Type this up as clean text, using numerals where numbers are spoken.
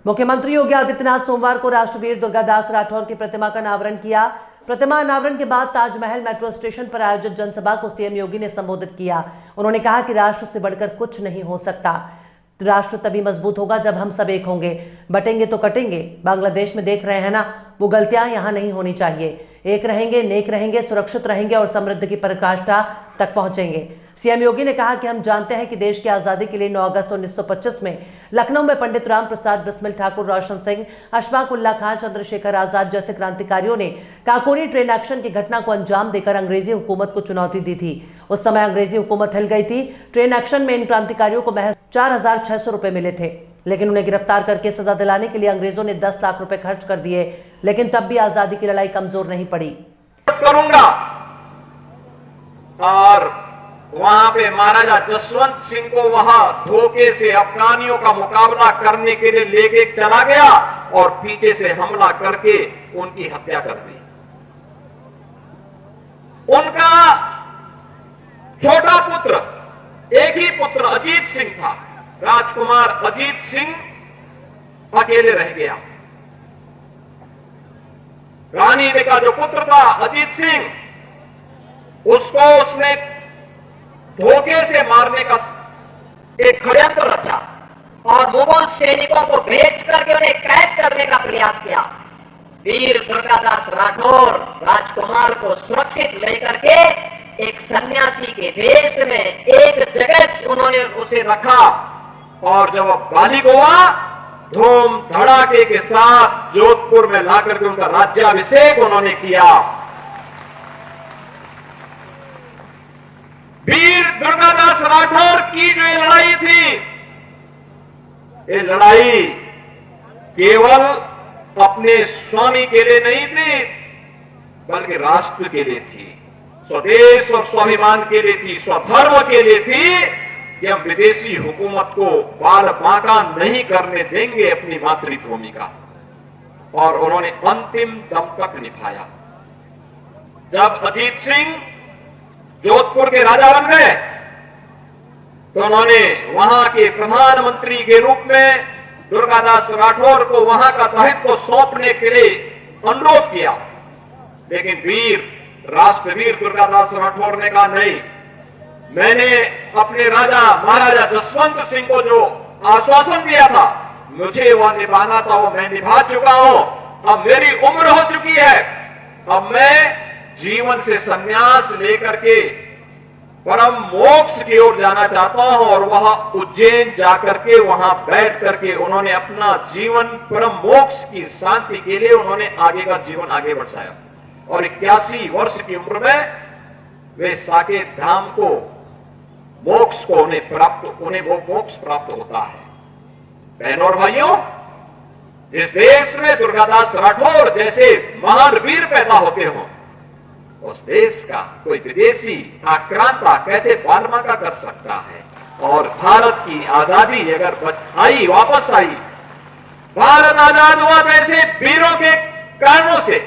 मुख्यमंत्री योगी आदित्यनाथ सोमवार को राष्ट्रवीर दुर्गादास राठौर की प्रतिमा का अनावरण किया। प्रतिमा अनावरण के बाद ताजमहल मेट्रो स्टेशन पर आयोजित जनसभा को सीएम योगी ने संबोधित किया। उन्होंने कहा कि राष्ट्र से बढ़कर कुछ नहीं हो सकता। राष्ट्र तभी मजबूत होगा जब हम सब एक होंगे। बटेंगे तो कटेंगे। बांग्लादेश में देख रहे हैं ना, वो गलतियां यहां नहीं होनी चाहिए। एक रहेंगे, नेक रहेंगे, सुरक्षित रहेंगे और समृद्धि की पराकाष्ठा तक पहुंचेंगे। सीएम योगी ने कहा कि हम जानते हैं कि देश की आजादी के लिए 9 अगस्त 1925 में लखनऊ में पंडित राम प्रसाद बिस्मिल ठाकुर, रोशन सिंह, अशफाक उल्लाह खान, चंद्रशेखर आजाद जैसे क्रांतिकारियों ने काकोरी ट्रेन एक्शन की घटना को अंजाम देकर अंग्रेजी हुकूमत को चुनौती दी थी। उस समय अंग्रेजी हुकूमत हिल गई थी। ट्रेन एक्शन में इन क्रांतिकारियों को महज 4600 रुपए मिले थे, लेकिन उन्हें गिरफ्तार करके सजा दिलाने के लिए अंग्रेजों ने 10 लाख रुपए खर्च कर दिए, लेकिन तब भी आजादी की लड़ाई कमजोर नहीं पड़ी। करूंगा और वहां पे महाराजा जसवंत सिंह को वहां धोखे से अफगानियों का मुकाबला करने के लिए लेके चला गया और पीछे से हमला करके उनकी हत्या कर दी। उनका छोटा पुत्र, एक ही पुत्र अजीत सिंह था, राजकुमार अजीत सिंह अकेले रह गया। रानी का जो पुत्र था अजीत सिंह, उसको उसने धोखे से मारने का एक षड्यंत्र रचा और मुगल सैनिकों को भेज करके उन्हें कैद करने का प्रयास किया। वीर दुर्गादास राठौर राजकुमार को सुरक्षित लेकर के एक सन्यासी के वेश में एक जगह उन्होंने उसे रखा और जब वह बालिग हुआ, धूम धड़ाके के साथ जोधपुर में लाकर के उनका राज्याभिषेक उन्होंने किया। वीर दुर्गादास राठौर की जो ये लड़ाई थी, ये लड़ाई केवल अपने स्वामी के लिए नहीं थी, बल्कि राष्ट्र के लिए थी, स्वदेश और स्वाभिमान के लिए थी, स्वधर्म के लिए थी कि हम विदेशी हुकूमत को बाल बांका नहीं करने देंगे अपनी मातृभूमि का। और उन्होंने अंतिम दम तक निभाया। जब अजीत सिंह जोधपुर के राजा बन गए तो उन्होंने वहां के प्रधानमंत्री के रूप में दुर्गादास राठौर को वहां का दायित्व सौंपने के लिए अनुरोध किया, लेकिन राष्ट्रवीर दुर्गादास राठौर ने कहा नहीं, मैंने अपने राजा महाराजा जसवंत सिंह को जो आश्वासन दिया था, मुझे वह निभाना था, वो मैं निभा चुका हूं। अब मेरी उम्र हो चुकी है, अब मैं जीवन से संन्यास लेकर के परम मोक्ष की ओर जाना चाहता हूं। और वह उज्जैन जाकर के वहां बैठ करके उन्होंने अपना जीवन परम मोक्ष की शांति के लिए उन्होंने आगे का जीवन आगे बढ़ाया। और 81 वर्ष की उम्र में वे साकेत धाम को मोक्ष को उन्हें वो मोक्ष प्राप्त होता है। बहनों और भाइयों, जिस देश में दुर्गादास राठौर जैसे महान वीर पैदा होते हों, उस देश का कोई विदेशी आक्रांता कैसे बालमाका कर सकता है। और भारत की आजादी अगर वापस आई, भारत आजाद हुआ तो ऐसे वीरों के कारणों से